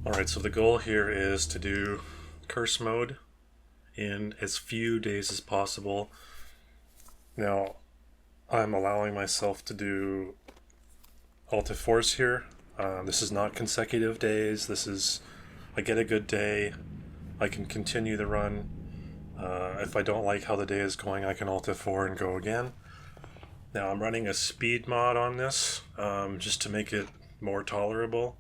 Alright, so the goal here is to do curse mode in as few days as possible. Now, I'm allowing myself to do Alt Force here. This is not consecutive days. This is, I get a good day, I can continue the run. If I don't like how the day is going, I can Alt F4 and go again. Now I'm running a speed mod on this, just to make it more tolerable.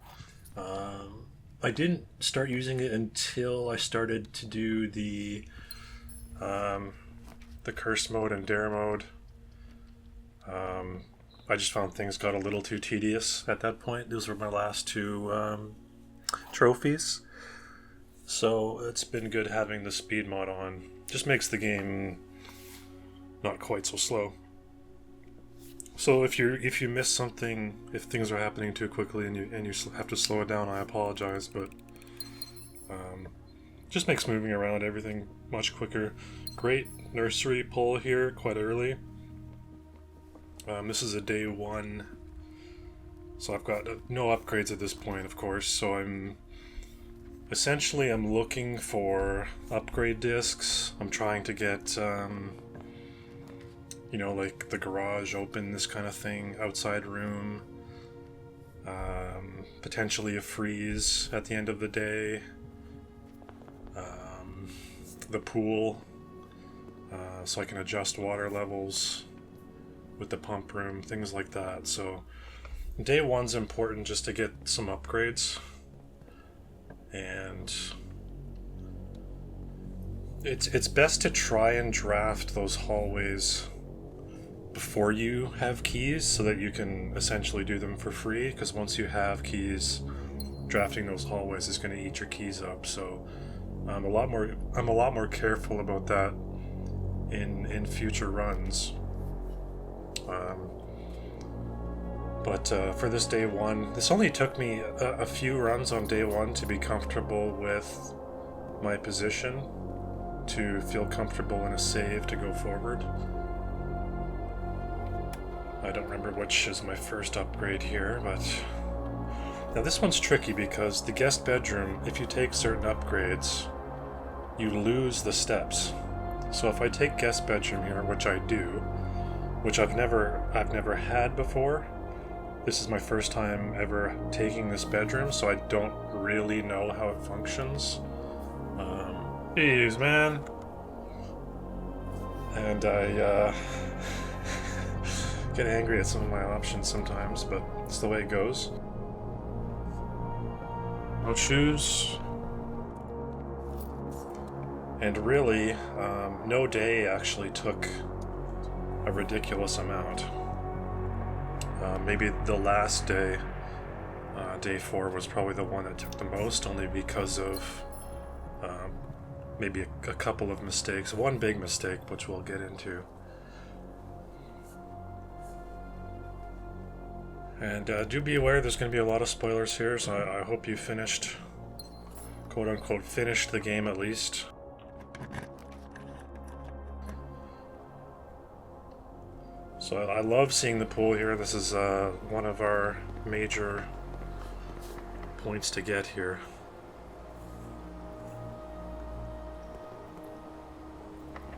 I didn't start using it until I started to do the curse mode and dare mode. I just found things got a little too tedious at that point. Those were my last two trophies. So it's been good having the speed mod on. Just makes the game not quite so slow. So if you miss something, if things are happening too quickly and you have to slow it down, I apologize, but just makes moving around everything much quicker. Great nursery pull here quite early. This is a day 1, so I've got no upgrades at this point, of course, so I'm looking for upgrade discs. I'm trying to get like the garage open, this kind of thing, outside room, potentially a freeze at the end of the day, the pool, so I can adjust water levels with the pump room, things like that. So day 1's important just to get some upgrades, and it's best to try and draft those hallways before you have keys so that you can essentially do them for free, because once you have keys, drafting those hallways is going to eat your keys up. So I'm a lot more careful about that in future runs. But for this day 1, this only took me a few runs on day 1 to be comfortable with my position, to feel comfortable in a save to go forward. I don't remember which is my first upgrade here, but now this one's tricky because the guest bedroom, if you take certain upgrades, you lose the steps. So if I take guest bedroom here, which I do, which I've never had before, this is my first time ever taking this bedroom, so I don't really know how it functions. Jeez, man. And I get angry at some of my options sometimes, but it's the way it goes. No shoes. And really, no day actually took a ridiculous amount. Maybe the last day, day 4, was probably the one that took the most, only because of maybe a couple of mistakes. One big mistake, which we'll get into. And do be aware there's going to be a lot of spoilers here, so I hope you finished, quote-unquote, finished the game at least. So I love seeing the pool here. This is one of our major points to get here.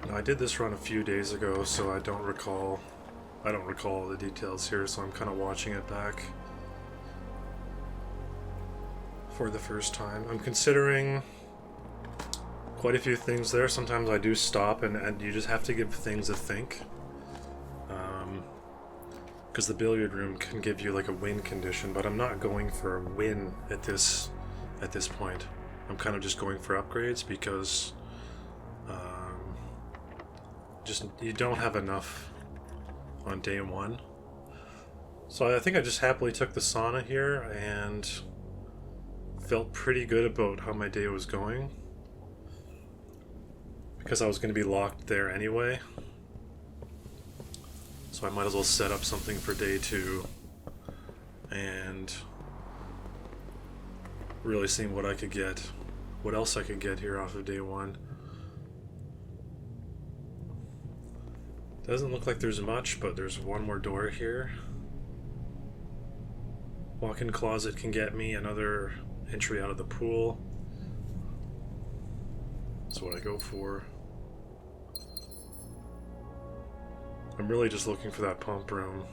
Now, I did this run a few days ago, so I don't recall the details here, so I'm kind of watching it back for the first time. I'm considering quite a few things there. Sometimes I do stop and you just have to give things a think. Because the billiard room can give you like a win condition, but I'm not going for a win at this point. I'm kind of just going for upgrades because just you don't have enough on day 1. So I think I just happily took the sauna here and felt pretty good about how my day was going, because I was going to be locked there anyway. So I might as well set up something for day 2 and really seeing what I could get, what else I could get here off of day 1. Doesn't look like there's much, but there's one more door here. Walk-in closet can get me another entry out of the pool. That's what I go for. I'm really just looking for that pump room.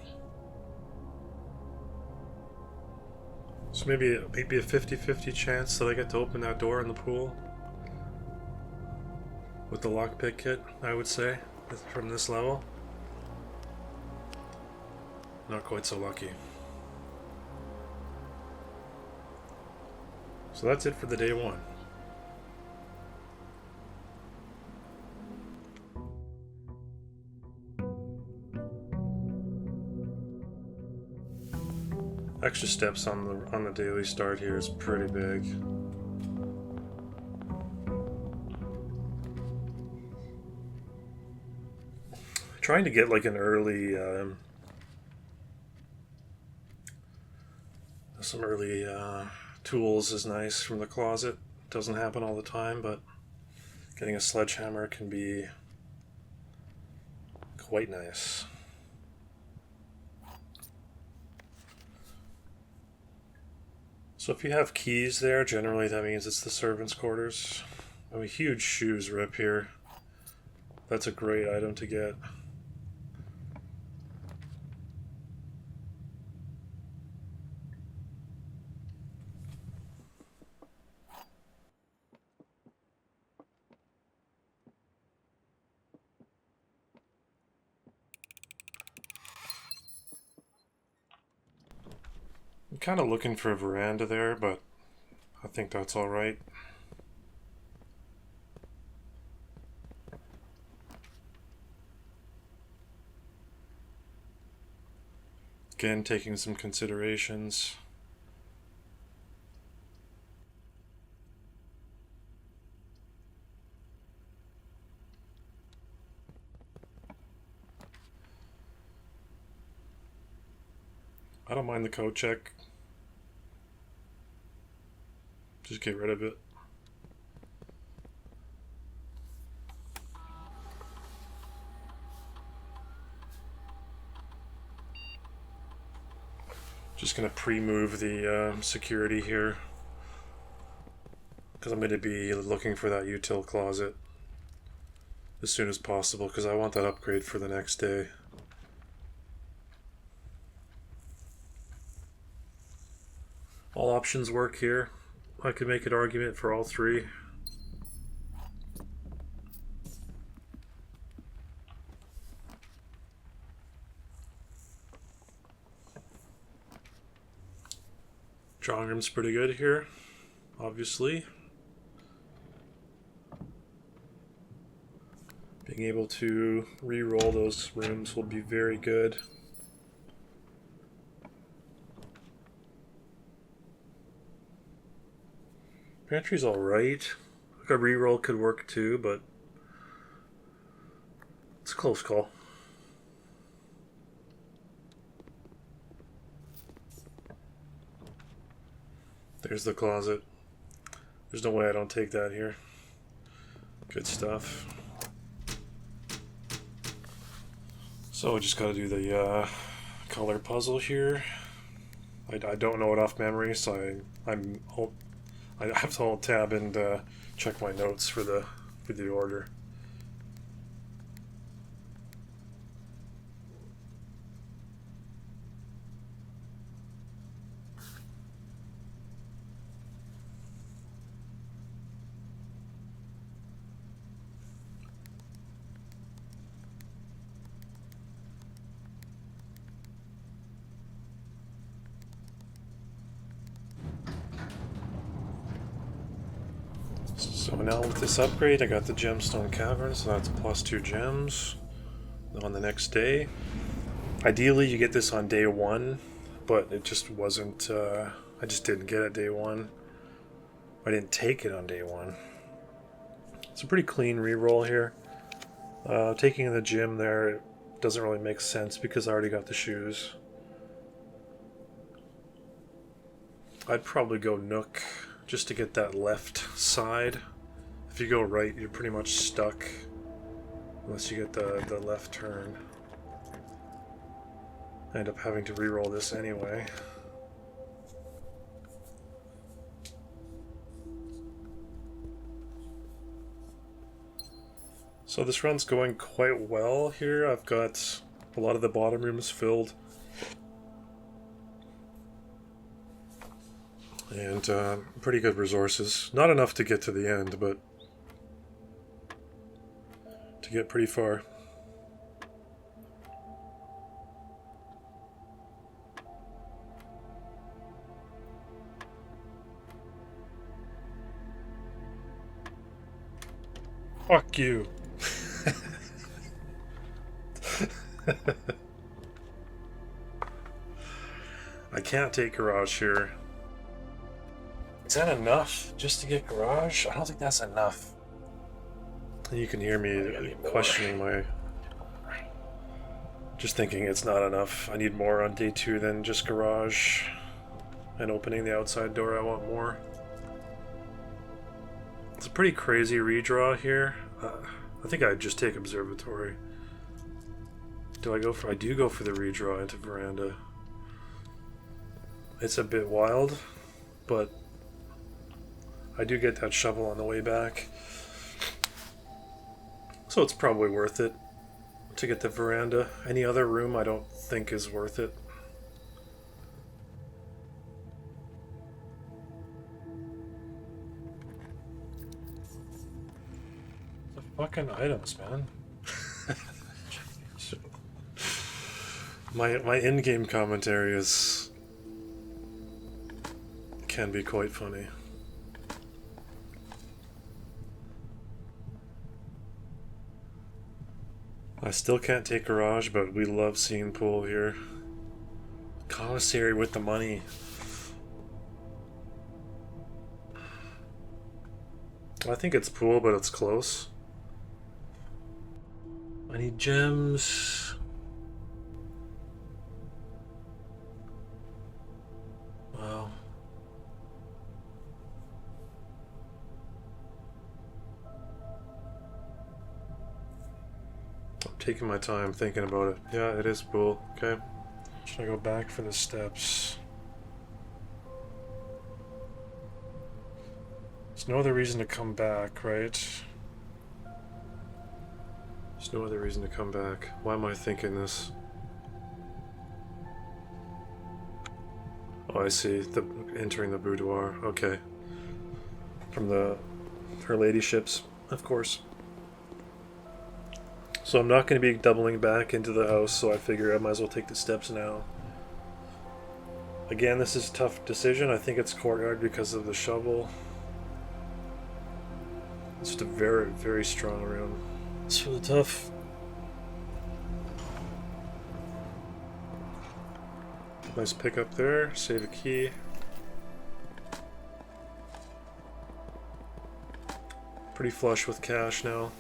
So maybe a 50-50 chance that I get to open that door in the pool with the lockpick kit, I would say, from this level. Not quite so lucky. So that's it for the day one. Extra steps on the daily start here is pretty big. Trying to get like an early some early tools is nice from the closet. Doesn't happen all the time, but getting a sledgehammer can be quite nice. So if you have keys there, generally that means it's the servants' quarters. I mean, huge shoes rip here. That's a great item to get. I'm kind of looking for a veranda there, but I think that's all right. Again, taking some considerations. I don't mind the coat check. Just get rid of it. Just gonna pre-move the security here, because I'm going to be looking for that util closet as soon as possible, because I want that upgrade for the next day. All options work here. I could make an argument for all three. Drawing room's pretty good here, obviously. Being able to re-roll those rooms will be very good. Pantry's alright. A re-roll could work too, but it's a close call. There's the closet. There's no way I don't take that here. Good stuff. So I just gotta do the color puzzle here. I don't know it off memory, so I have to hold tab and check my notes for the order. So now with this upgrade, I got the gemstone cavern, so that's +2 gems on the next day. Ideally, you get this on day one, but it just wasn't, I just didn't get it day one. I didn't take it on day one. It's a pretty clean reroll here. Taking the gem there doesn't really make sense because I already got the shoes. I'd probably go Nook just to get that left side. If you go right, you're pretty much stuck unless you get the left turn. I end up having to reroll this anyway. So this run's going quite well here. I've got a lot of the bottom rooms filled. And pretty good resources. Not enough to get to the end, but to get pretty far. Fuck you. I can't take garage here. Is that enough just to get garage? I don't think that's enough. And you can hear me questioning my... Just thinking it's not enough. I need more on day 2 than just garage. And opening the outside door, I want more. It's a pretty crazy redraw here. I think I'd just take observatory. Do I go for... I do go for the redraw into veranda. It's a bit wild, but I do get that shovel on the way back. So it's probably worth it to get the veranda. Any other room I don't think is worth it. The fucking items, man. My in-game commentary can be quite funny. I still can't take garage, but we love seeing pool here. Commissary with the money. I think it's pool, but it's close. I need gems. Wow. I'm taking my time thinking about it. Yeah, it is pool. Okay. Should I go back for the steps? There's no other reason to come back, right? There's no other reason to come back. Why am I thinking this? Oh, I see. Entering the boudoir. Okay. From her ladyships, of course. So I'm not going to be doubling back into the house, so I figure I might as well take the steps now. Again, this is a tough decision. I think it's courtyard because of the shovel. It's just a very, very strong room. It's really tough. Nice pickup there. Save a key. Pretty flush with cash now.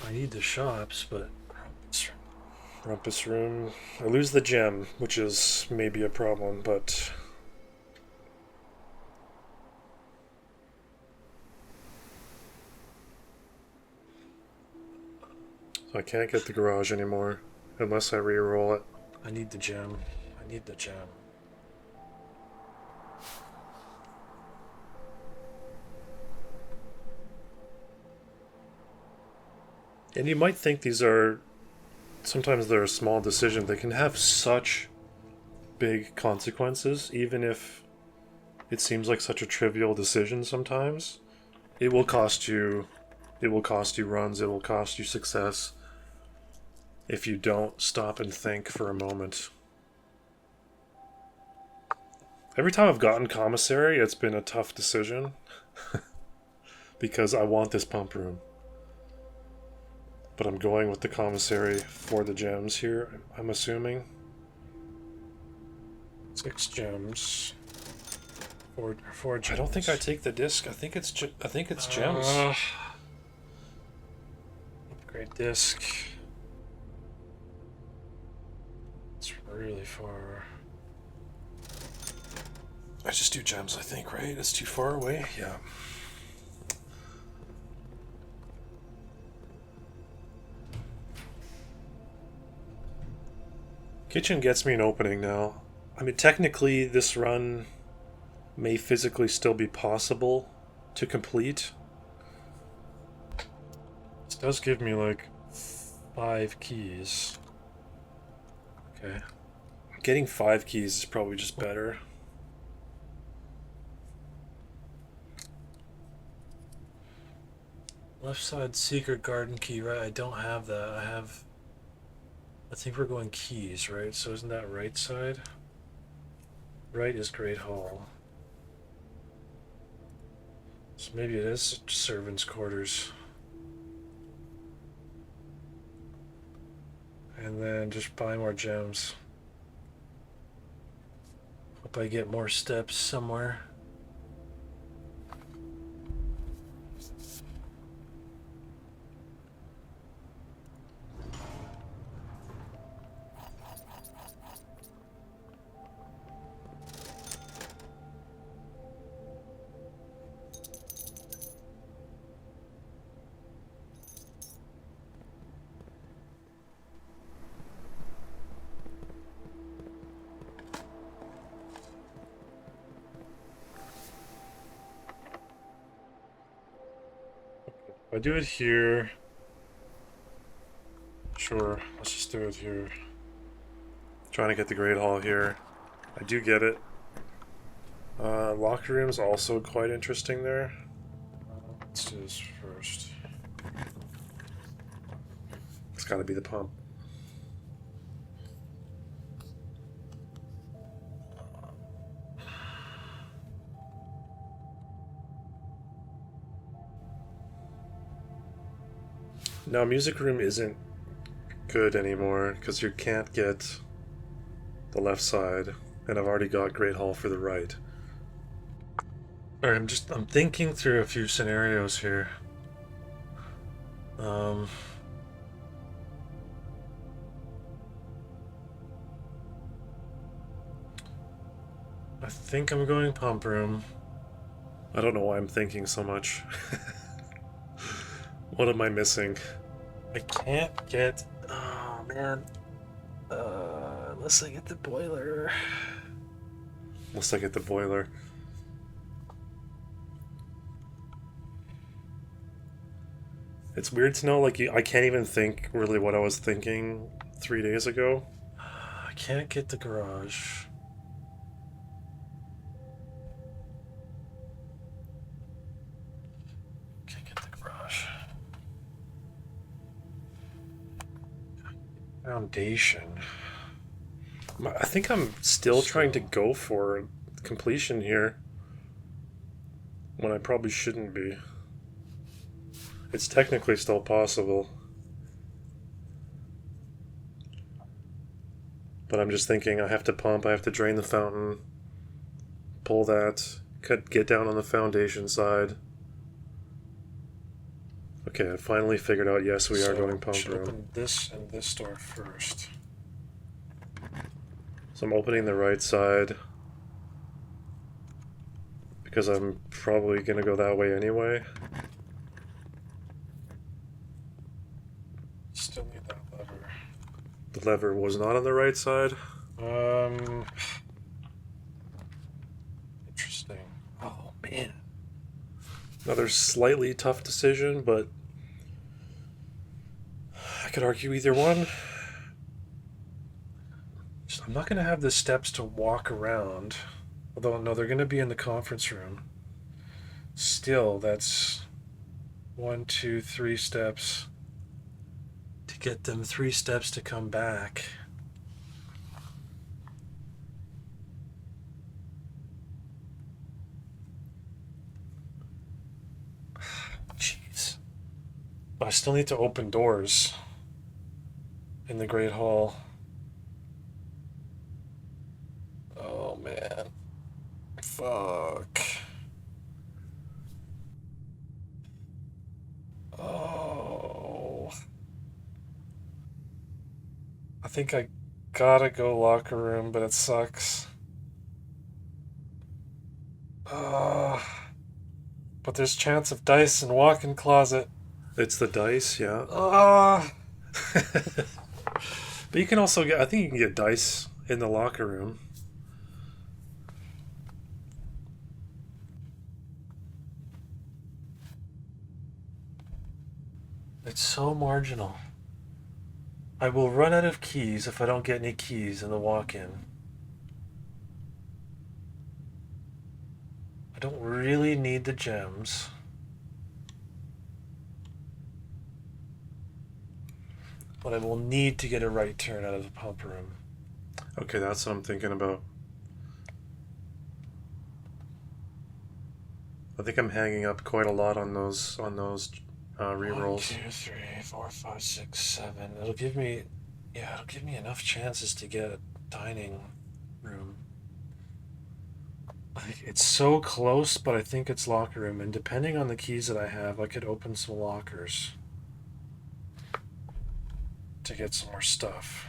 I need the shops, but rumpus room. I lose the gem, which is maybe a problem, but I can't get the garage anymore unless I re-roll it. I need the gem. I need the gem. And you might think these are... Sometimes they're a small decision. They can have such big consequences, even if it seems like such a trivial decision sometimes. It will cost you... It will cost you runs. It will cost you success if you don't stop and think for a moment. Every time I've gotten commissary, it's been a tough decision. Because I want this pump room. But I'm going with the commissary for the gems here, I'm assuming. 6 gems. 4 gems. I don't think I take the disc. I think it's gems. Great disc. It's really far. I just do gems, I think, right? It's too far away? Yeah. Kitchen gets me an opening now. I mean, technically this run may physically still be possible to complete. This does give me like 5 keys. Okay. Getting 5 keys is probably just better. Left side secret garden key, right? I don't have that. I think we're going keys, right? So isn't that right side? Right is Great Hall. So maybe it is servants' quarters. And then just buy more gems. Hope I get more steps somewhere. If I do it here, sure, let's just do it here. Trying to get the Great Hall here. I do get it. Locker room is also quite interesting there. Let's do this first. It's gotta be the pump. Now, music room isn't good anymore because you can't get the left side, and I've already got Great Hall for the right. Alright, I'm thinking through a few scenarios here. I think I'm going pump room. I don't know why I'm thinking so much. What am I missing? I can't get... Oh, man. Unless I get the boiler. Unless I get the boiler. It's weird to know, like, I can't even think really what I was thinking 3 days ago. I can't get the garage. Foundation. I think I'm still trying to go for completion here when I probably shouldn't be. It's technically still possible, but I'm just thinking I have to pump, I have to drain the fountain, pull that, get down on the foundation side. Okay, I finally figured out, yes, we are going pump room. Open this and this door first. So I'm opening the right side because I'm probably going to go that way anyway. Still need that lever. The lever was not on the right side? Interesting. Oh, man. Another slightly tough decision, but I could argue either one. I'm not going to have the steps to walk around. Although, no, they're going to be in the conference room. Still, that's 1, 2, 3 steps. To get them 3 steps to come back. Jeez. But I still need to open doors in the Great Hall. Oh, man. Fuck. Oh. I think I gotta go locker room, but it sucks. But there's chance of dice and walk-in closet. It's the dice, yeah. But you can also get, I think you can get dice in the locker room. so marginal. I will run out of keys if I don't get any keys in the walk-in. I don't really need the gems. But I will need to get a right turn out of the pump room. Okay, that's what I'm thinking about. I think I'm hanging up quite a lot on those rerolls. 1, 2, 3, 4, 5, 6, 7. It'll give me enough chances to get a dining room. It's so close, but I think it's locker room, and depending on the keys that I have, I could open some lockers to get some more stuff.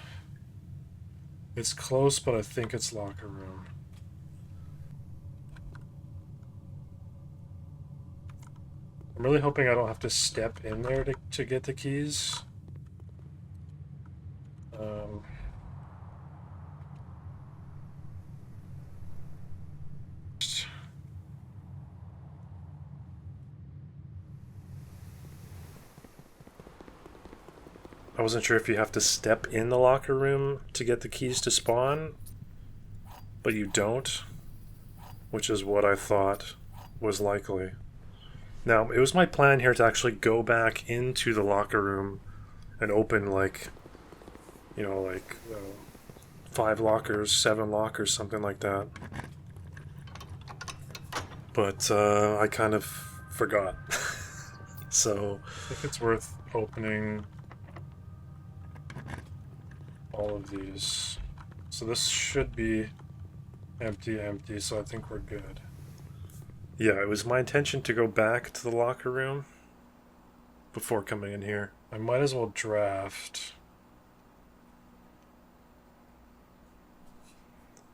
It's close, but I think it's locker room. I'm really hoping I don't have to step in there to get the keys. I wasn't sure if you have to step in the locker room to get the keys to spawn, but you don't, which is what I thought was likely. Now, it was my plan here to actually go back into the locker room and open, like, 5 lockers, 7 lockers, something like that. But I kind of forgot. So I think it's worth opening all of these. So this should be empty, so I think we're good. Yeah, it was my intention to go back to the locker room before coming in here. I might as well draft.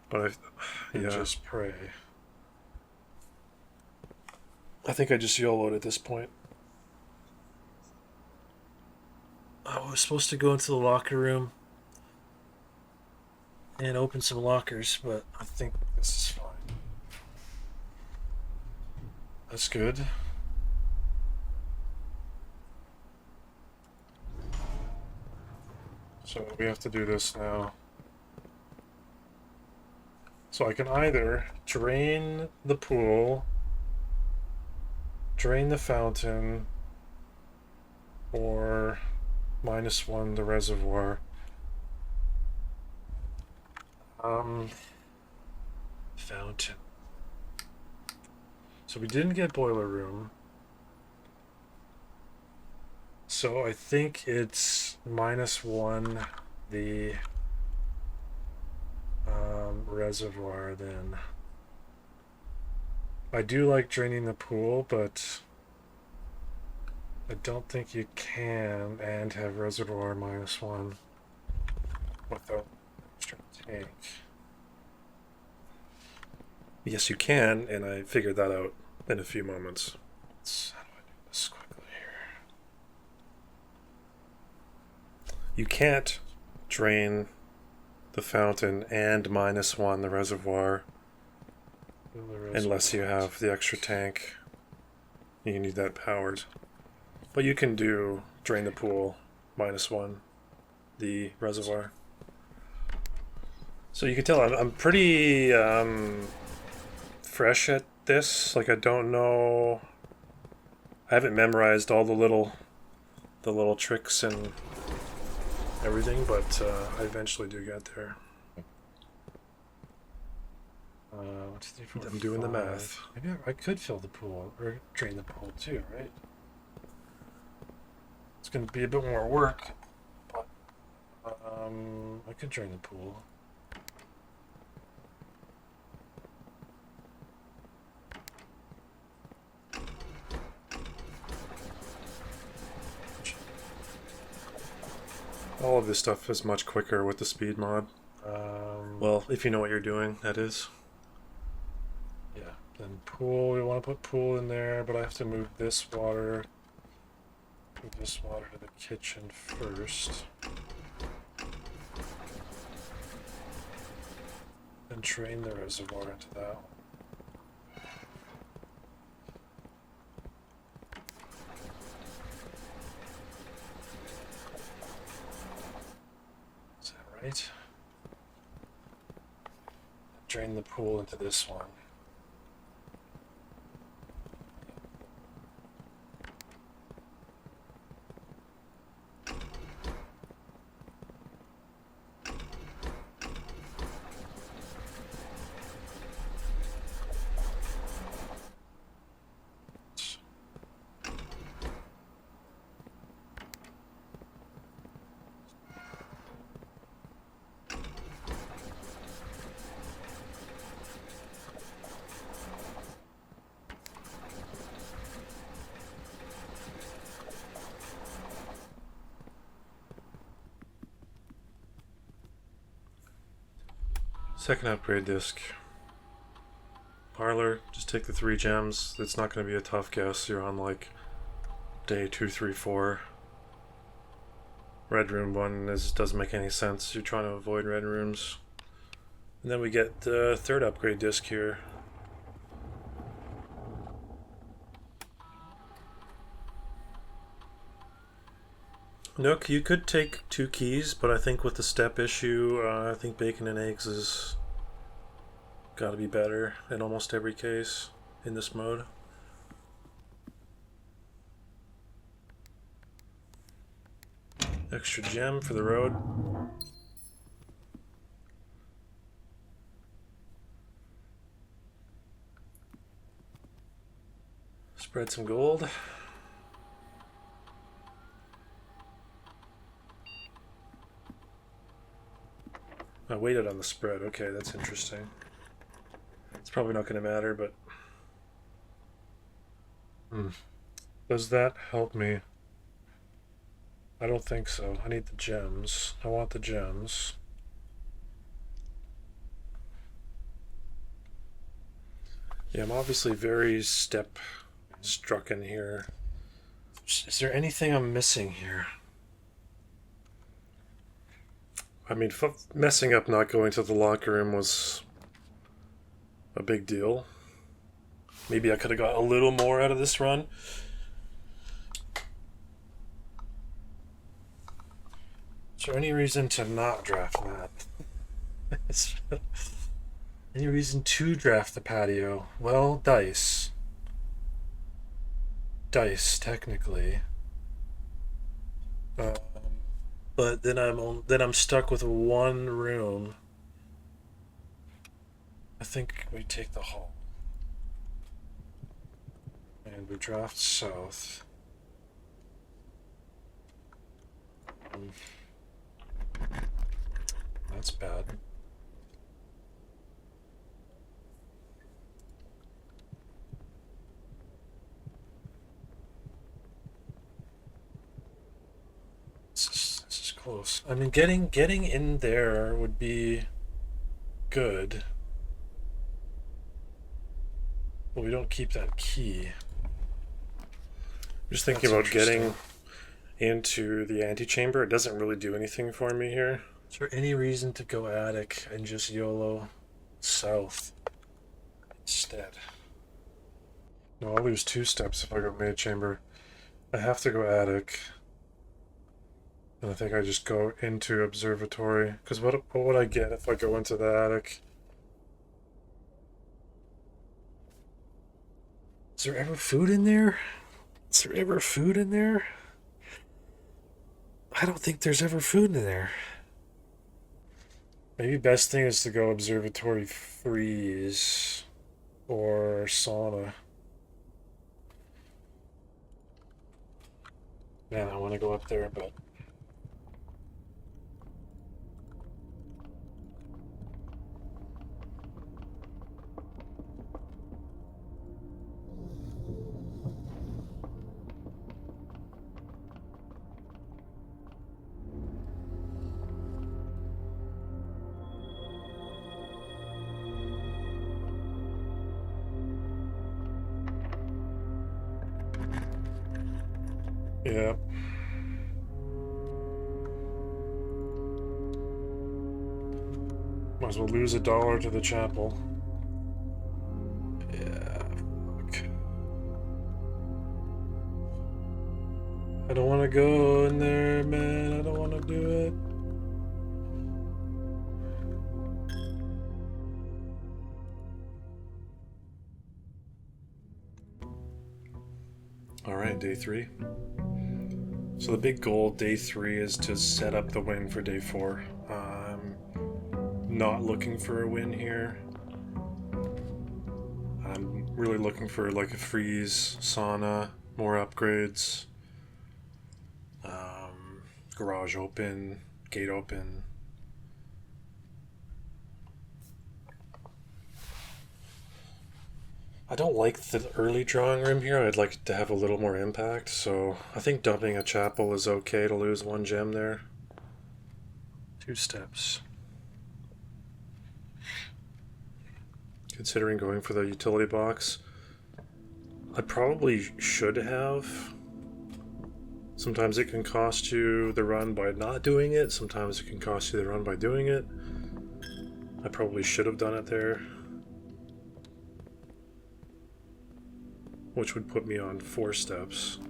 But just pray. I think I just YOLO'd at this point. I was supposed to go into the locker room and open some lockers, but I think this is fine. That's good. So we have to do this now. So I can either drain the pool, drain the fountain, or -1 the reservoir. Fountain. So we didn't get boiler room. So I think it's -1 the reservoir then. I do like draining the pool, but I don't think you can and have reservoir -1 without extra tank. Yes, you can, and I figured that out in a few moments. How do I do this quickly here? You can't drain the fountain and -1 the reservoir unless you have the extra tank. You need that powered. But you can do drain the pool, -1 the reservoir. So you can tell I'm pretty fresh at this. Like, I don't know. I haven't memorized all the little tricks and everything, but I eventually do get there. 1, 2, 3, 4, I'm doing 5. The math. Maybe I could fill the pool or drain the pool too, right? It's going to be a bit more work, but I could drain the pool. All of this stuff is much quicker with the speed mod. Well, if you know what you're doing, that is. Yeah, then pool, we want to put pool in there, but I have to move this water to the kitchen first. And drain the reservoir into that one. Alright. Drain the pool into this one. Second upgrade disc. Parlor, just take the 3 gems. It's not going to be a tough guess. You're on like day 2, 3, 4. Red room 1 doesn't make any sense. You're trying to avoid red rooms. And then we get the third upgrade disc here. Nook, you could take 2 keys, but I think with the step issue, I think bacon and eggs is gotta be better in almost every case in this mode. Extra gem for the road. Spread some gold. I waited on the spread. Okay, that's interesting. It's probably not going to matter, but... Does that help me? I don't think so. I need the gems. I want the gems. Yeah, I'm obviously very step-struck in here. Is there anything I'm missing here? I mean, messing up not going to the locker room was a big deal. Maybe I could have got a little more out of this run. Is there any reason to not draft that? Any reason to draft the patio? Well, dice. Dice, technically. But then I'm stuck with 1 room. I think we take the hall. And we draft south. That's bad. This is close. I mean, getting in there would be good. But we don't keep that key. I'm just thinking about getting into the antechamber. It doesn't really do anything for me here. Is there any reason to go attic and just YOLO south instead? No, I'll lose 2 steps if I go main chamber. I have to go attic. And I think I just go into observatory. Because what would I get if I go into the attic? Is there ever food in there? Is there ever food in there? I don't think there's ever food in there. Maybe best thing is to go observatory freeze or sauna. Man, I want to go up there, but... yeah. Might as well lose $1 to the chapel. Yeah, fuck. I don't want to go in there, man. I don't want to do it. Alright, day 3. So the big goal, day 3, is to set up the win for day 4. I'm not looking for a win here. I'm really looking for like a freeze, sauna, more upgrades, garage open, gate open. I don't like the early drawing room here. I'd like to have a little more impact, so I think dumping a chapel is okay to lose 1 gem there. 2 steps. Considering going for the utility box. I probably should have. Sometimes it can cost you the run by not doing it. Sometimes it can cost you the run by doing it. I probably should have done it there. Which would put me on 4 steps.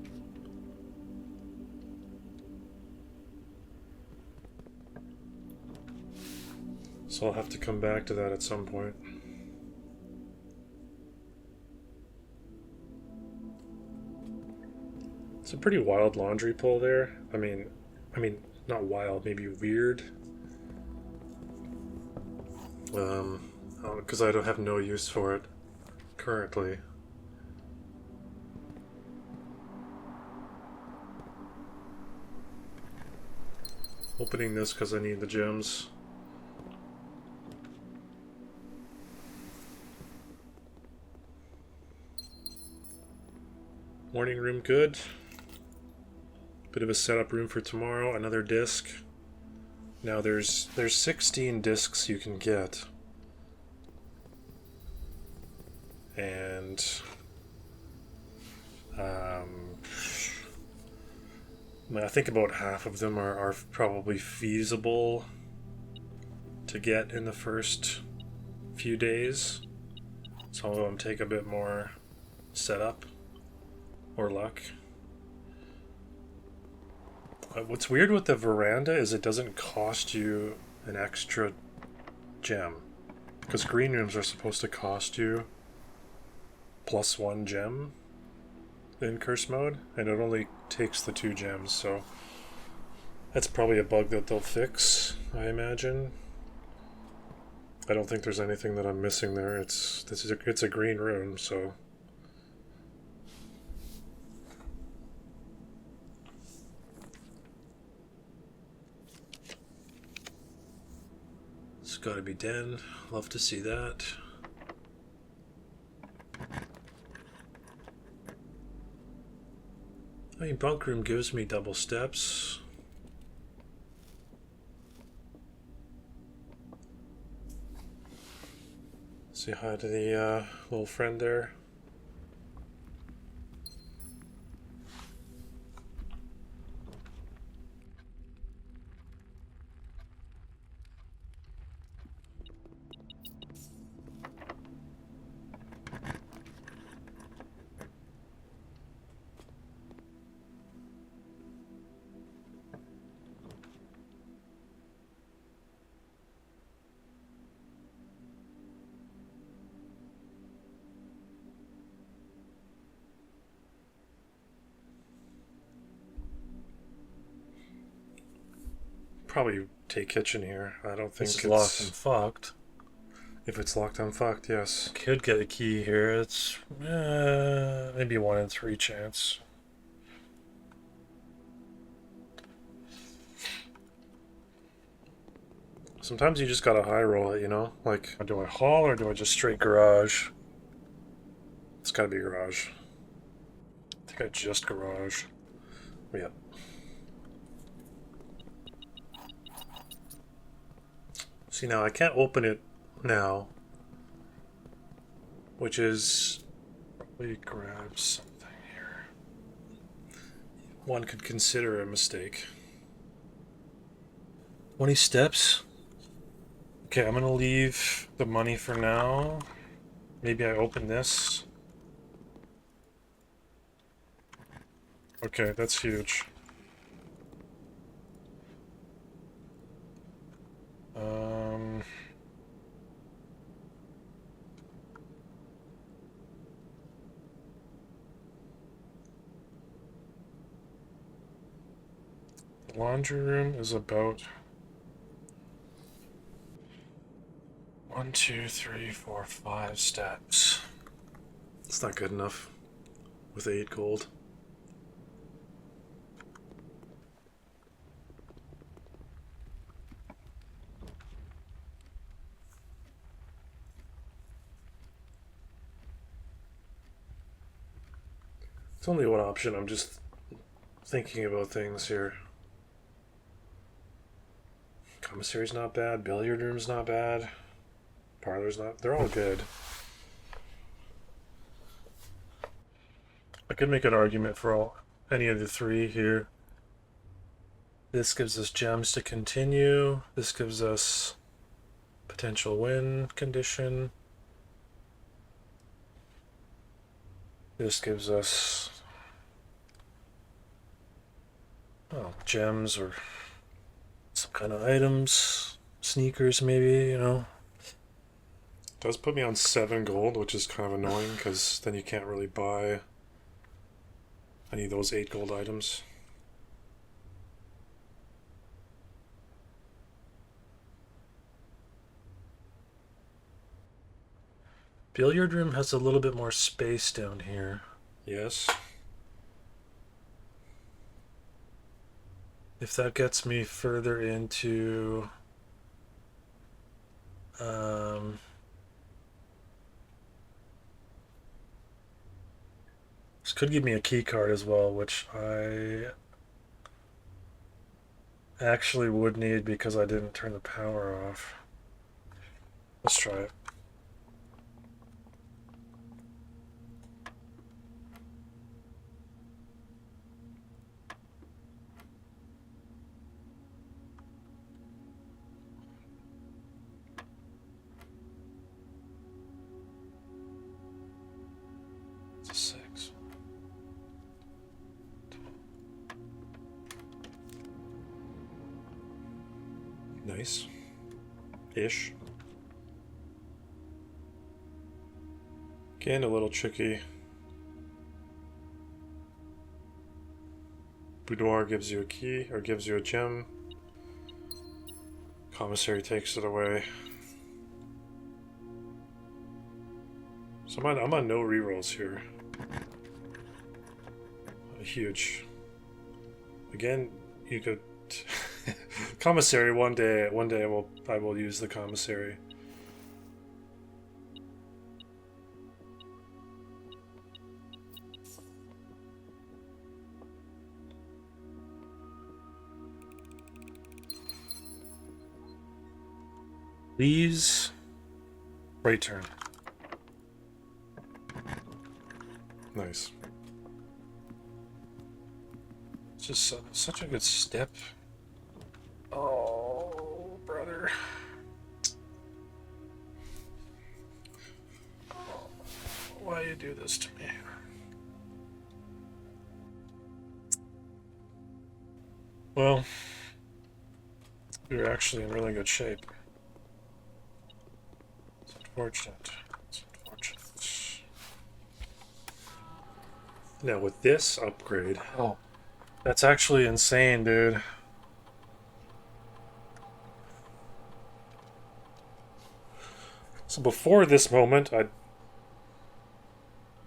So I'll have to come back to that at some point. It's a pretty wild laundry pull there. I mean, not wild, maybe weird. Because I don't have no use for it currently. Opening this because I need the gems. Morning room good. Bit of a setup room for tomorrow. Another disc. Now there's 16 discs you can get. And I think about half of them are probably feasible to get in the first few days. Some of them take a bit more setup or luck. What's weird with the veranda is it doesn't cost you an extra gem. Because green rooms are supposed to cost you +1 gem in curse mode, and it only takes the 2 gems, so that's probably a bug that they'll fix, I imagine. I don't think there's anything that I'm missing there. It's a green room, so it's gotta be den. Love to see that. I mean, bunk room gives me double steps. Say hi to the little friend there. Probably take kitchen here. I don't think It's locked and fucked. If it's locked, I'm fucked, yes. Could get a key here. It's maybe 1 in 3 chance. Sometimes you just gotta high roll it, you know? Like, Do I haul or do I just straight garage? it's gotta be garage. I think I just garage. Yep. See, now I can't open it now, which is Probably grab something here. one could consider a mistake. 20 steps. Okay, I'm gonna leave the money for now. Maybe I open this. Okay, that's huge. laundry room is about 1, 2, 3, 4, 5 steps. It's not good enough with 8 gold. It's only one option. I'm just thinking about things here. Commissary's not bad. Billiard room's not bad. Parlor's not. They're all good. I could make an argument for any of the 3 here. This gives us gems to continue. This gives us potential win condition. This gives us gems or some kind of items, sneakers maybe, you know. It does put me on 7 gold, which is kind of annoying because then you can't really buy any of those 8 gold items. Billiard room has a little bit more space down here. Yes. If that gets me further into this could give me a key card as well, which I actually would need because I didn't turn the power off. Let's try it. It's a 6. Nice. Ish. Again, a little tricky. Boudoir gives you a key, or gives you a gem. Commissary takes it away. So I'm on no rerolls here. Huge. Again, you could commissary one day I will use the commissary. Please. Right turn. Nice. It's just such a good step. Oh, brother. Why you do this to me? Well, you're actually in really good shape. It's unfortunate. It's unfortunate. Now with this upgrade, Oh, that's actually insane, dude. so before this moment, I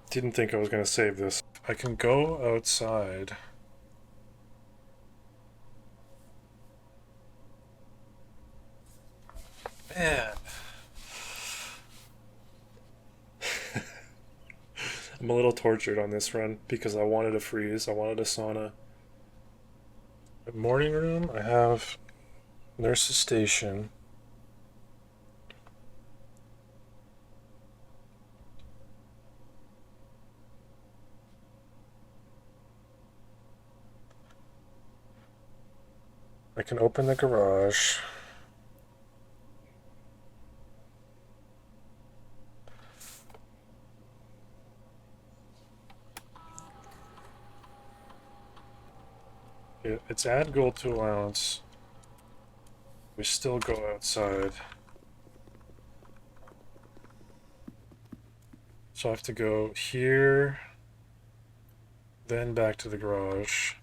didn't think I was going to save this. I can go outside. Man. I'm a little tortured on this run because I wanted a freeze, I wanted a sauna. Morning room, I have nurse's station. I can open the garage. It's add gold to allowance. We still go outside. So I have to go here, then back to the garage.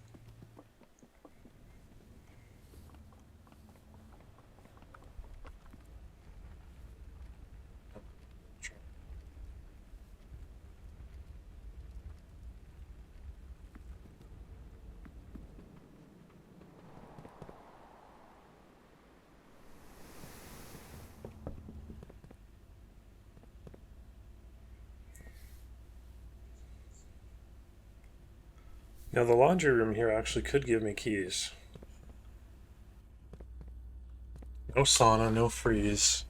Now the laundry room here actually could give me keys. No sauna, no freeze.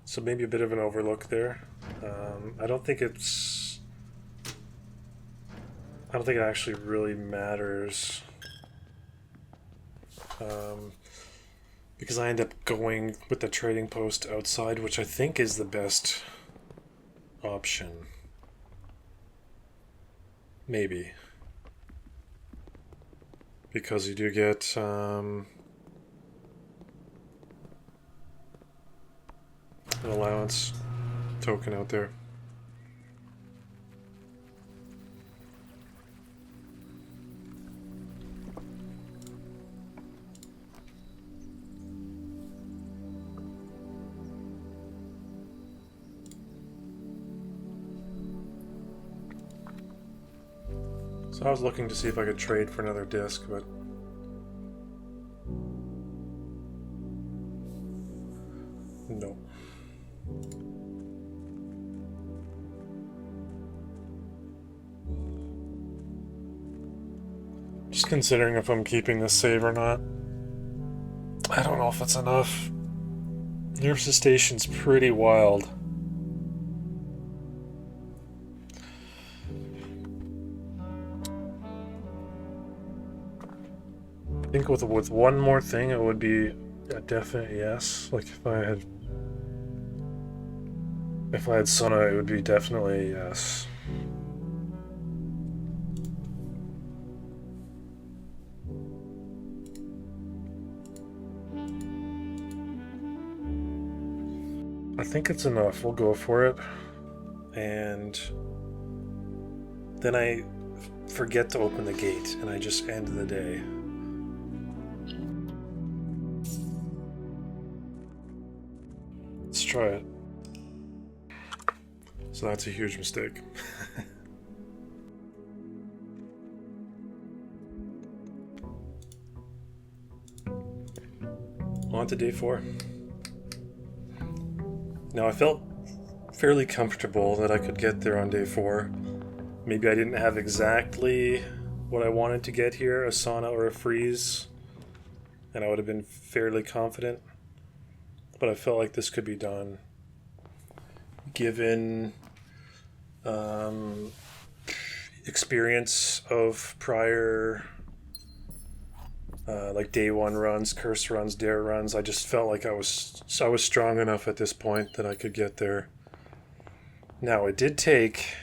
So maybe a bit of an overlook there. I don't think it actually really matters. Because I end up going with the trading post outside, which I think is the best option. Maybe. Because you do get an allowance token out there. So I was looking to see if I could trade for another disc, but no. Just considering if I'm keeping this save or not. I don't know if it's enough. Nurse's Station's pretty wild. I think with one more thing, it would be a definite yes. Like if I had sauna, it would be definitely a yes. I think it's enough. We'll go for it. And then I forget to open the gate and I just end the day. Let's try it. So that's a huge mistake. On to day 4. Now I felt fairly comfortable that I could get there on day 4. Maybe I didn't have exactly what I wanted to get here, a sauna or a freeze, and I would have been fairly confident. But I felt like this could be done given experience of prior like day 1 runs, curse runs, dare runs. I just felt like I was strong enough at this point that I could get there. Now it did take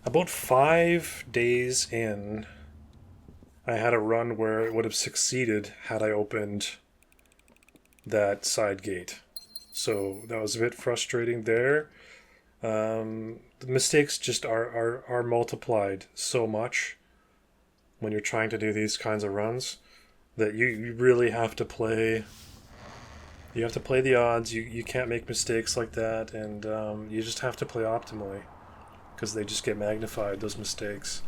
about 5 days in. I had a run where it would have succeeded had I opened that side gate. So that was a bit frustrating there. The mistakes just are multiplied so much when you're trying to do these kinds of runs that you really have to play. You have to play the odds. You can't make mistakes like that, and you just have to play optimally because they just get magnified, those mistakes.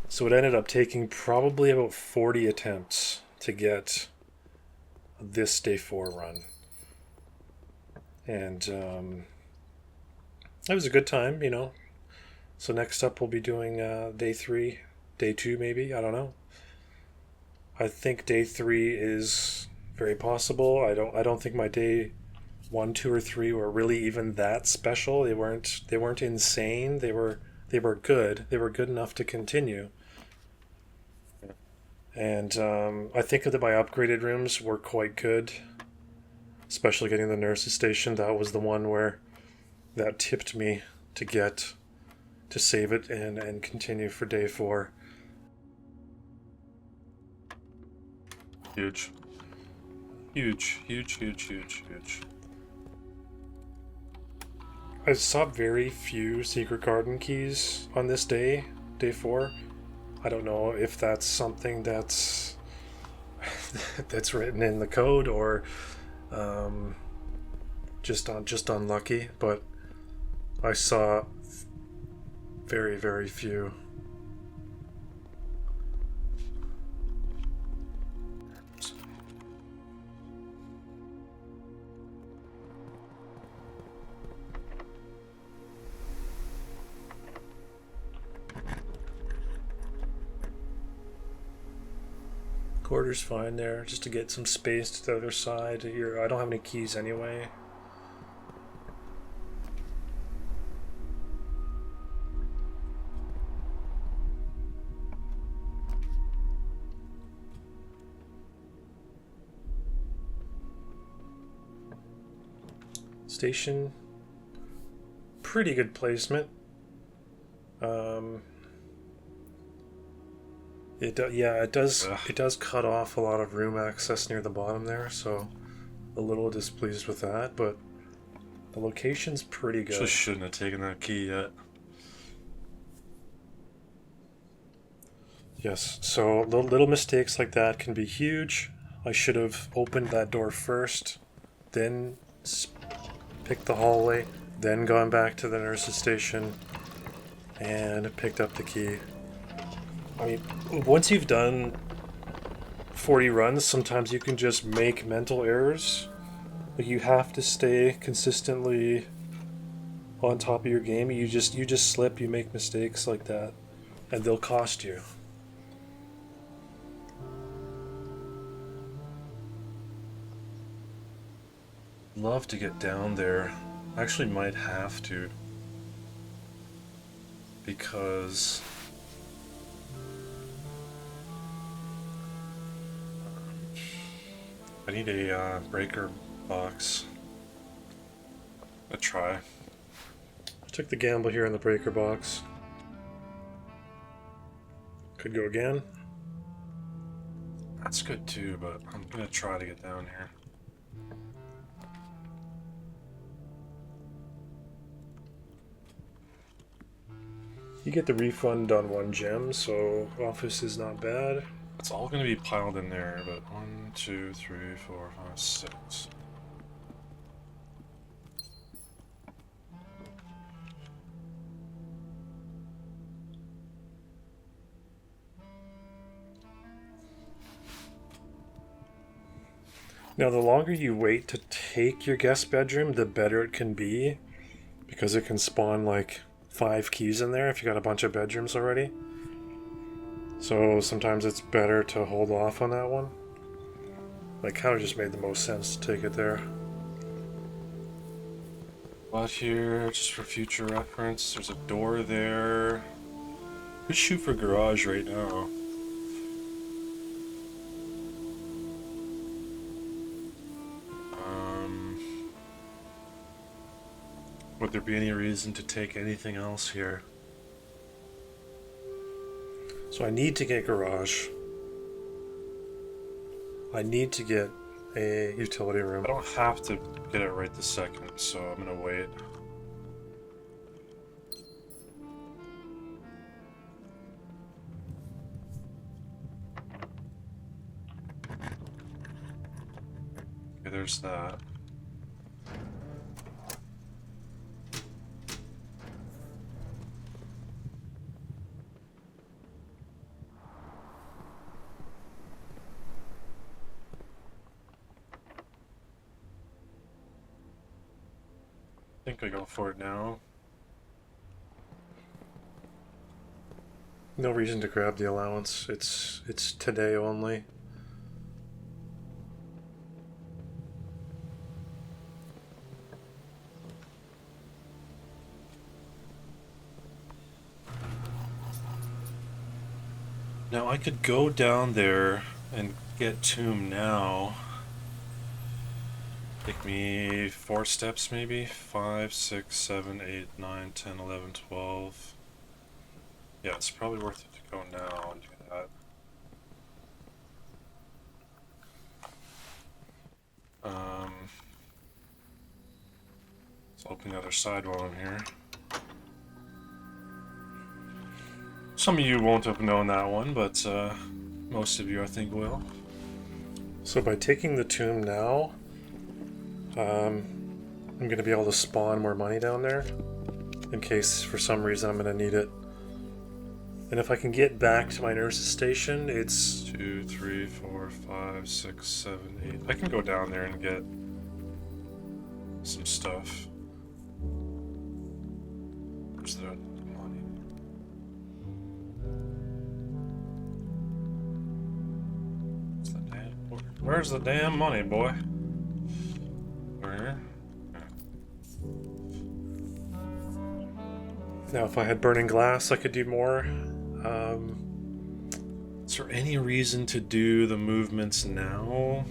So it ended up taking probably about 40 attempts to get this day 4 run. And it was a good time, you know. So next up we'll be doing day 3, day 2 maybe, I don't know. I think day 3 is very possible. I don't think my day 1, 2, or 3 were really even that special. They weren't insane. They were good. They were good enough to continue. And I think that my upgraded rooms were quite good, especially getting the nurse's station. That was the one where that tipped me to save it and continue for day 4. Huge. I saw very few secret garden keys on this day 4. I don't know if that's something that's written in the code or just unlucky, but I saw very, very few. Quarter's fine there, just to get some space to the other side here. I don't have any keys anyway. Station, pretty good placement. It does cut off a lot of room access near the bottom there, so a little displeased with that, but the location's pretty good. Just shouldn't have taken that key yet. Yes, so little mistakes like that can be huge. I should have opened that door first, then picked the hallway, then gone back to the nurse's station and picked up the key. I mean, once you've done 40 runs, sometimes you can just make mental errors. Like, you have to stay consistently on top of your game. You just slip, you make mistakes like that, and they'll cost you. Love to get down there. I actually might have to, because I need a breaker box. A try. I took the gamble here in the breaker box. Could go again. That's good too, but I'm gonna try to get down here. You get the refund on 1 gem, so office is not bad. It's all gonna be piled in there, but 1, 2, 3, 4, 5, 6. Now, the longer you wait to take your guest bedroom, the better it can be, because it can spawn like 5 keys in there if you got a bunch of bedrooms already. So sometimes it's better to hold off on that one. Like, kind of just made the most sense to take it there. But here, just for future reference, there's a door there. Could shoot for garage right now. Would there be any reason to take anything else here? So I need to get garage. I need to get a utility room. I don't have to get it right this second, so I'm gonna wait. Okay, there's that. I think I go for it now. No reason to grab the allowance. It's today only. Now I could go down there and get Tomb now. Take me 4 steps maybe? 5, 6, 7, 8, 9, 10, 11, 12. Yeah, it's probably worth it to go now and do that. Let's open the other side while I'm here. Some of you won't have known that one, but most of you I think will. So by taking the tomb now, I'm going to be able to spawn more money down there in case for some reason I'm going to need it. And if I can get back to my nurse's station, it's 2, 3, 4, 5, 6, 7, 8. I can go down there and get some stuff. Where's the money? Where's the damn money, boy? Where? Now, if I had burning glass, I could do more. Is there any reason to do the movements now?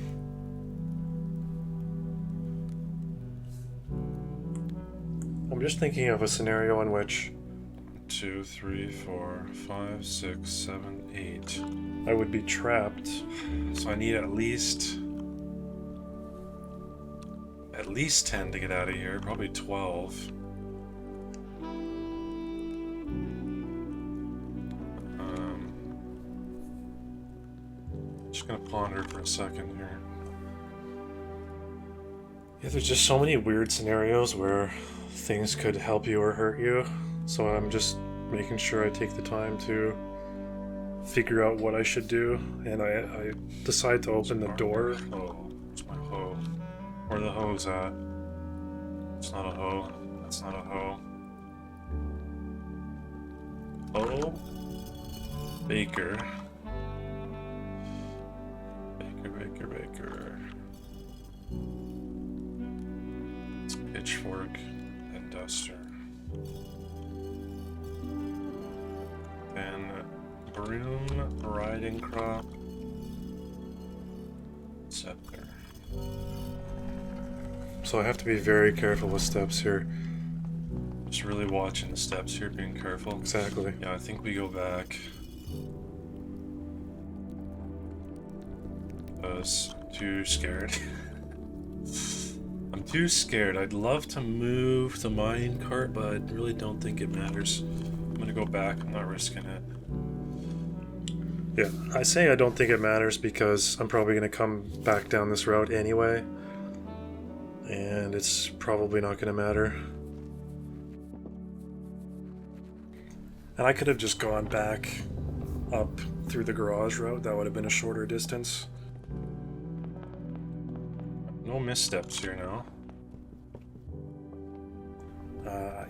I'm just thinking of a scenario in which 2, 3, 4, 5, 6, 7, 8. I would be trapped. So I need at least 10 to get out of here, probably 12. Just gonna ponder for a second here. Yeah, there's just so many weird scenarios where things could help you or hurt you. So I'm just making sure I take the time to figure out what I should do. And I decide to open the door. Oh, it's my hoe. Where the hoe's at? It's not a hoe. That's not a hoe. Oh. Baker. Baker. It's pitchfork and duster. Then broom, riding crop, scepter. So I have to be very careful with steps here. Just really watching the steps here, being careful. Exactly. Yeah, I think we go back. I was too scared. I'm too scared. I'd love to move the mining cart, but I really don't think it matters. I'm gonna go back. I'm not risking it. Yeah, I say I don't think it matters because I'm probably going to come back down this route anyway. And it's probably not going to matter. And I could have just gone back up through the garage route. That would have been a shorter distance. No missteps here now.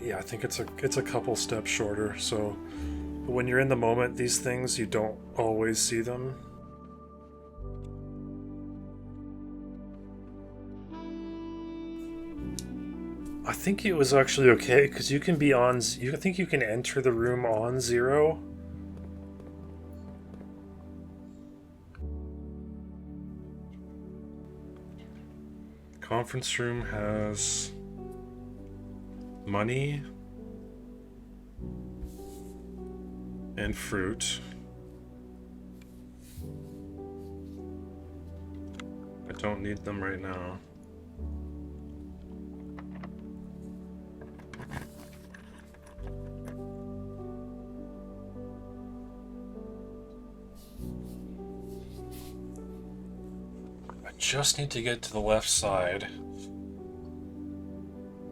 Yeah, I think it's a couple steps shorter. So when you're in the moment, these things, you don't always see them. I think it was actually okay because you can be on. I think you can enter the room on 0. Conference room has money and fruit. I don't need them right now. I just need to get to the left side.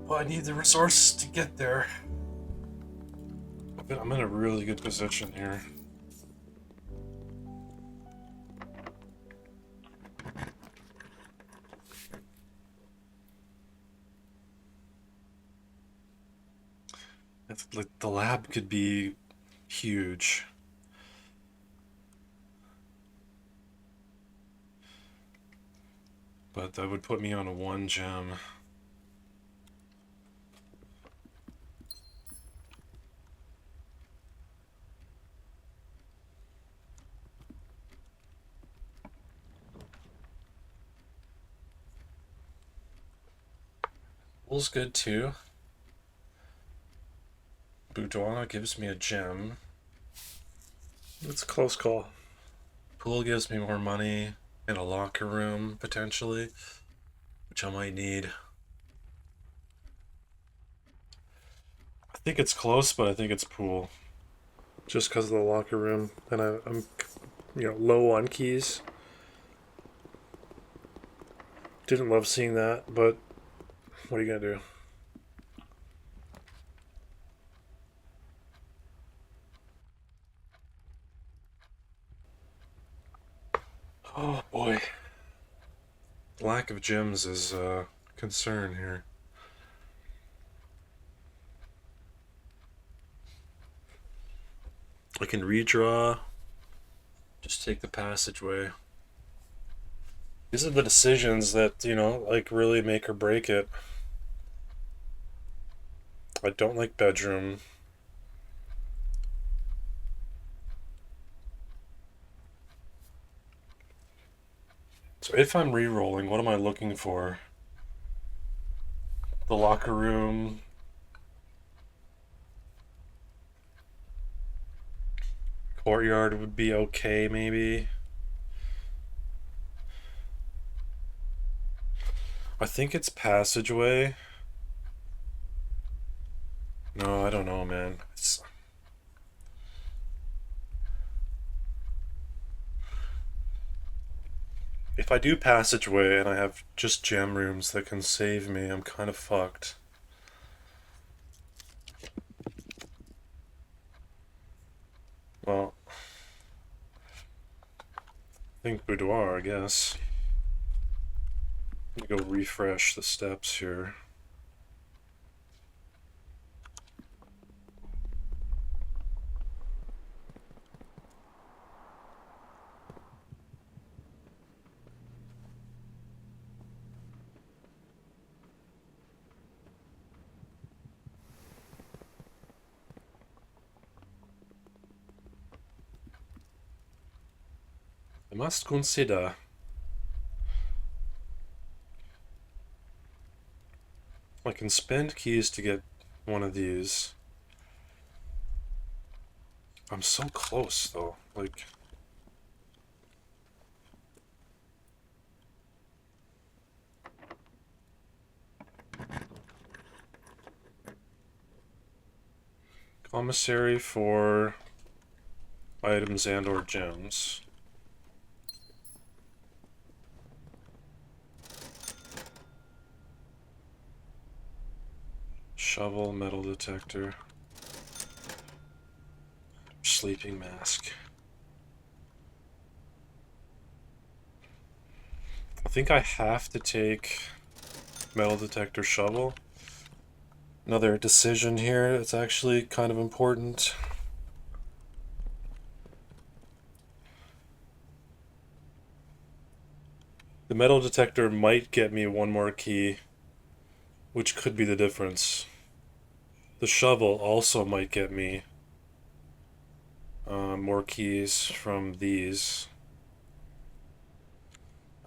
Well, I need the resources to get there. I'm in a really good position here. It's like the lab could be huge. But that would put me on a 1 gem. Pool's good too. Boudoir gives me a gem. It's a close call. Pool gives me more money and a locker room, potentially, which I might need. I think it's close, but I think it's pool. Just because of the locker room. And I'm low on keys. Didn't love seeing that, but what are you going to do? Oh boy. Lack of gems is a concern here. I can redraw. Just take the passageway. These are the decisions that, you know, like really make or break it. I don't like bedroom. So if I'm re-rolling, what am I looking for? The locker room. Courtyard would be okay, maybe. I think it's passageway. No, I don't know, man. If I do passageway and I have just gem rooms that can save me, I'm kind of fucked. Well, I think boudoir, I guess. Let me go refresh the steps here. I must consider. I can spend keys to get one of these. I'm so close, though. Like... Commissary for items and or gems. Shovel, metal detector. Sleeping mask. I think I have to take metal detector, shovel. Another decision here that's actually kind of important. The metal detector might get me one more key, which could be the difference. The shovel also might get me more keys from these.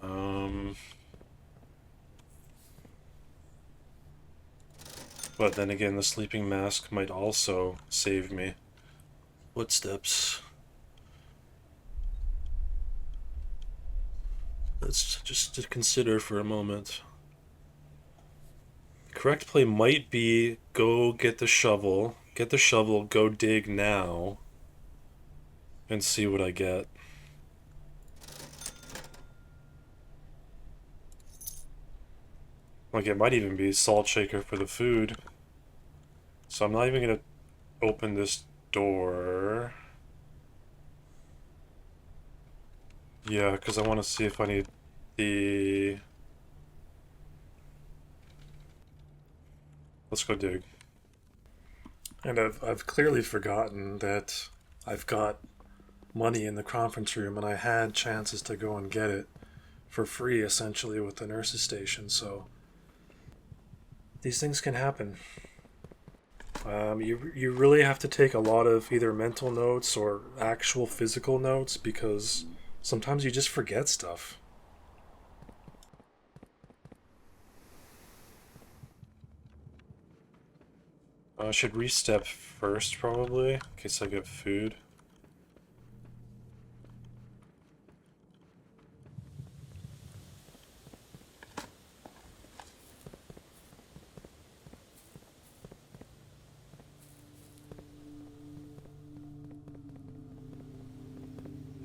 But then again, the sleeping mask might also save me. Footsteps. Let's just to consider for a moment. The correct play might be go get the shovel, go dig now, and see what I get. Like, it might even be salt shaker for the food. So I'm not even gonna open this door. Yeah, because I want to see if I need the... Let's go dig. And I've clearly forgotten that I've got money in the conference room, and I had chances to go and get it for free, essentially, with the nurse's station, so these things can happen. You really have to take a lot of either mental notes or actual physical notes, because sometimes you just forget stuff. I should re-step first, probably, in case I get food.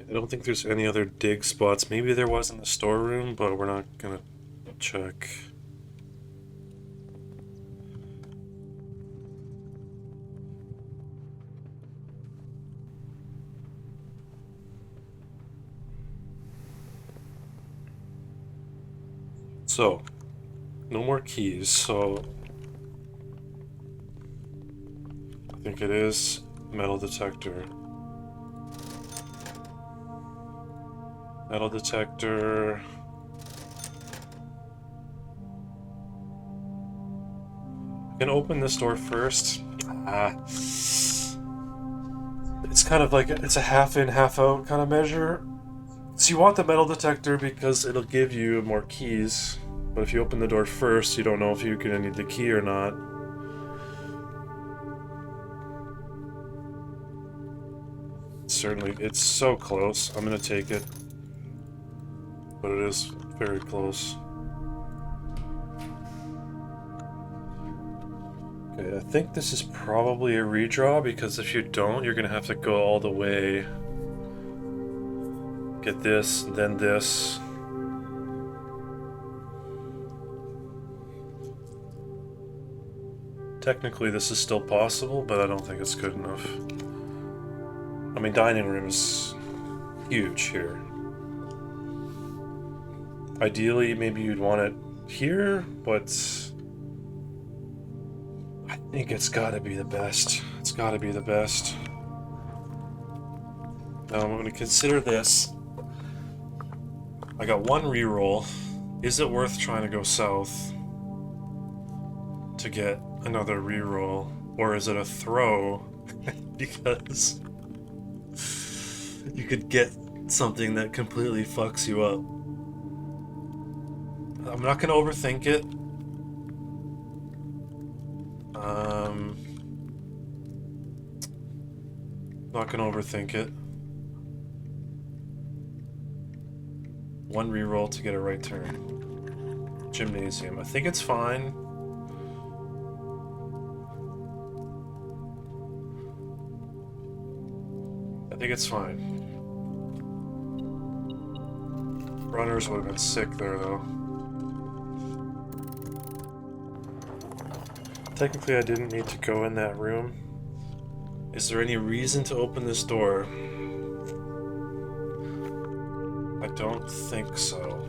I don't think there's any other dig spots. Maybe there was in the storeroom, but we're not gonna check. So, no more keys, so I think it is metal detector. Metal detector. can open this door first. It's kind of like it's a half in, half out kind of measure. So you want the metal detector because it'll give you more keys. But if you open the door first, you don't know if you're gonna need the key or not. Certainly, it's so close. I'm gonna take it. But it is very close. Okay, I think this is probably a redraw because if you don't, you're gonna have to go all the way. Get this, then this. Technically, this is still possible, but I don't think it's good enough. I mean, dining room is huge here. Ideally, maybe you'd want it here, but I think it's gotta be the best. It's gotta be the best. Now I'm gonna consider this. I got one reroll. Is it worth trying to go south to get another reroll? Or is it a throw? Because you could get something that completely fucks you up. I'm not gonna overthink it. Not gonna overthink it. One reroll to get a right turn. Gymnasium. I think it's fine. I think it's fine. Runners would have been sick there, though. Technically, I didn't need to go in that room. Is there any reason to open this door? I don't think so.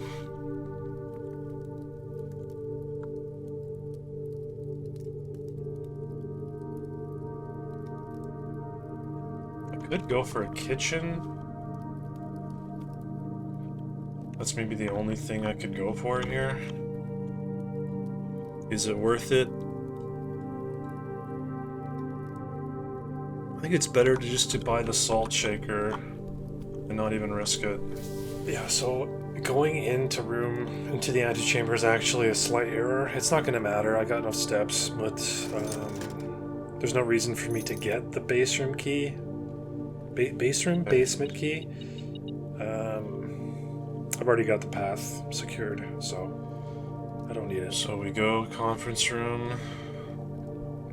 I could go for a kitchen. That's maybe the only thing I could go for here. Is it worth it? I think it's better to just buy the salt shaker and not even risk it. Yeah, so going into the antechamber is actually a slight error. It's not going to matter. I got enough steps, but there's no reason for me to get the basement key. Basement key. I've already got the path secured, so I don't need it. So we go conference room.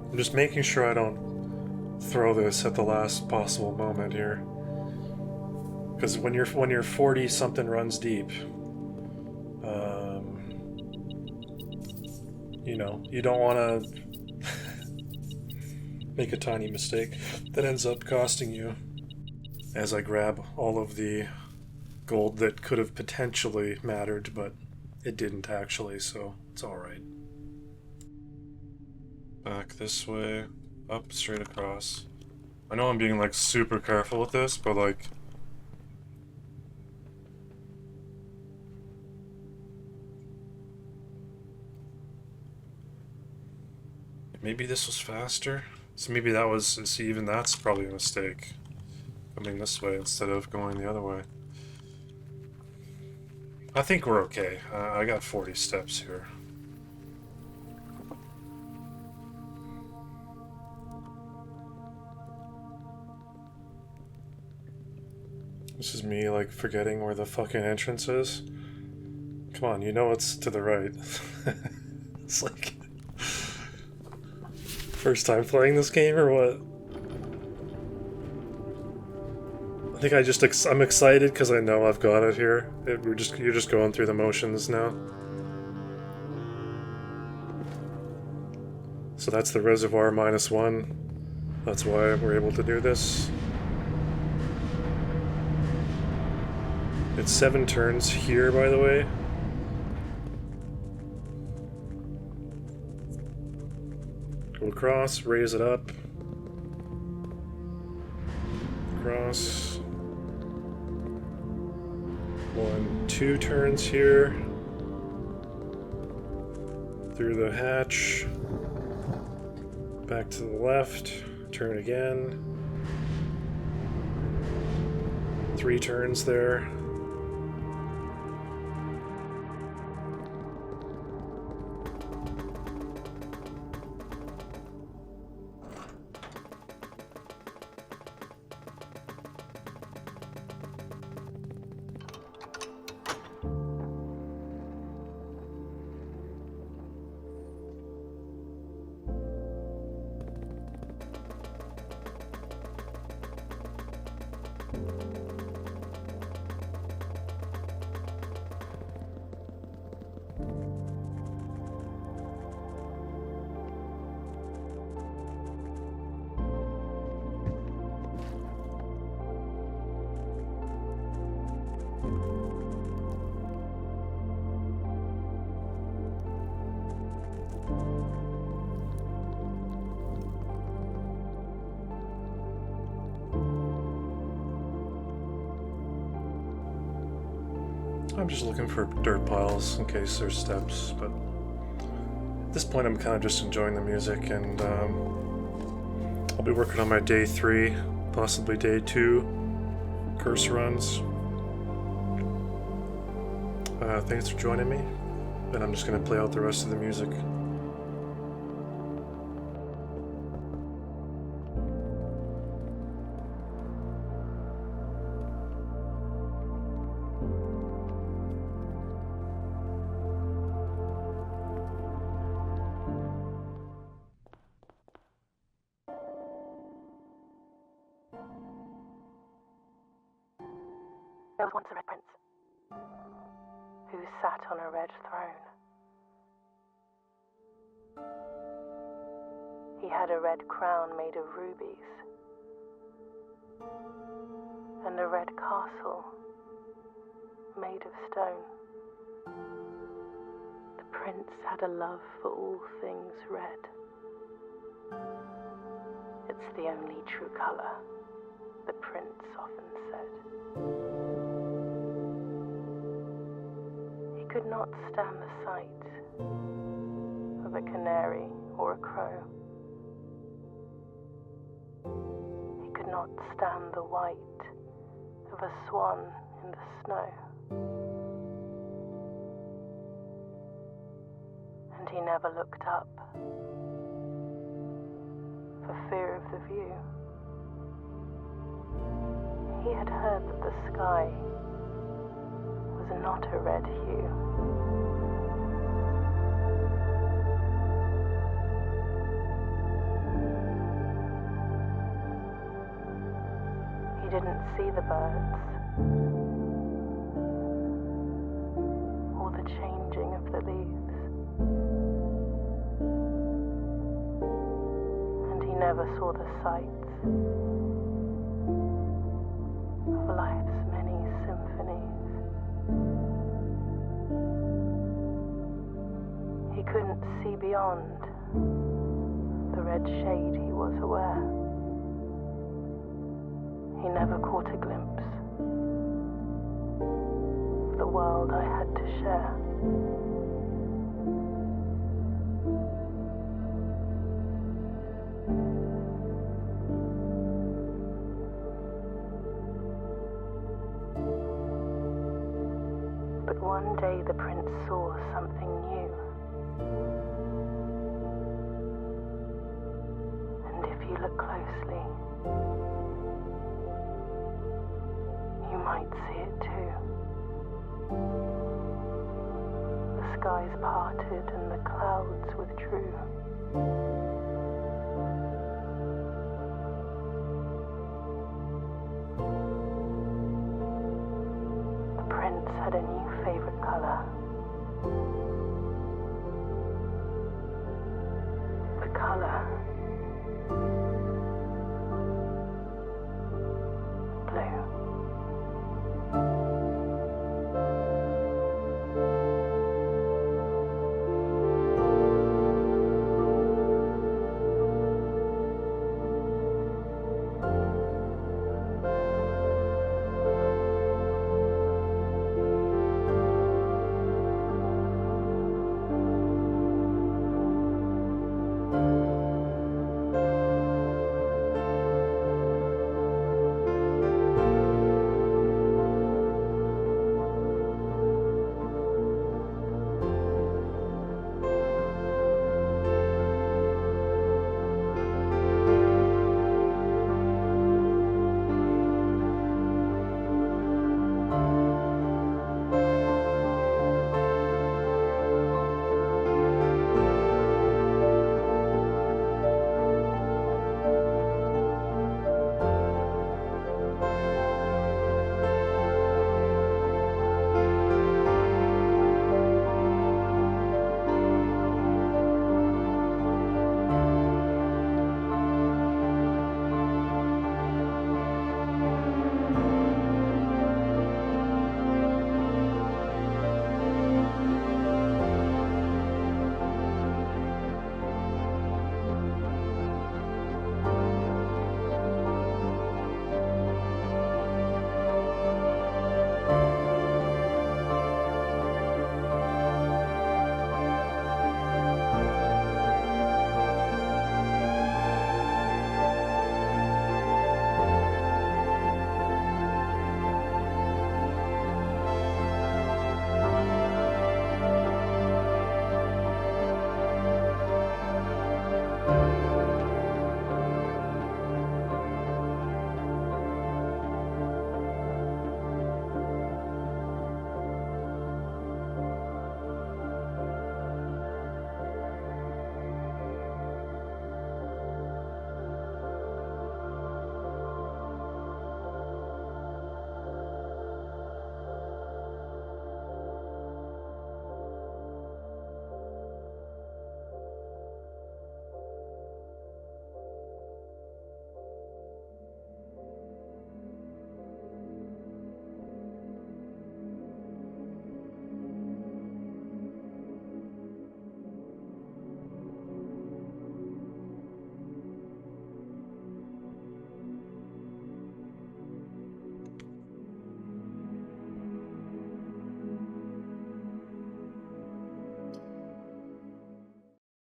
I'm just making sure I don't throw this at the last possible moment here. Because when you're 40 something runs deep, you know, you don't want to make a tiny mistake that ends up costing you. As I grab all of the gold that could have potentially mattered, but it didn't actually, so it's alright. Back this way, up, straight across. I know I'm being like super careful with this, but like maybe this was faster? So maybe that was, see, even that's probably a mistake. Coming this way instead of going the other way. I think we're okay. I got 40 steps here. This is me, like, forgetting where the fucking entrance is. Come on, you know it's to the right. It's like... First time playing this game, or what? I think I'm excited because I know I've got it here. You're just going through the motions now. So that's the reservoir -1. That's why we're able to do this. It's 7 turns here, by the way. Go across, raise it up. Across. 1, 2 turns here. Through the hatch. back to the left, turn again. 3 turns there. I'm just looking for dirt piles in case there's steps, but at this point I'm kind of just enjoying the music, and I'll be working on my day 3, possibly day 2 curse runs. Thanks for joining me, and I'm just going to play out the rest of the music. There was once a red prince who sat on a red throne. He had a red crown made of rubies and a red castle made of stone. The prince had a love for all things red. It's the only true color, the prince often said. He could not stand the sight of a canary or a crow. He could not stand the white of a swan in the snow. And he never looked up for fear of the view. He had heard that the sky was not a red hue. He didn't see the birds or the changing of the leaves, and he never saw the sights of life's many symphonies. He couldn't see beyond the red shade he was aware. He never caught a glimpse of the world I had to share. But one day the prince saw something new. And if you look closely, you might see it too. The skies parted and the clouds withdrew. The prince had a new favorite color.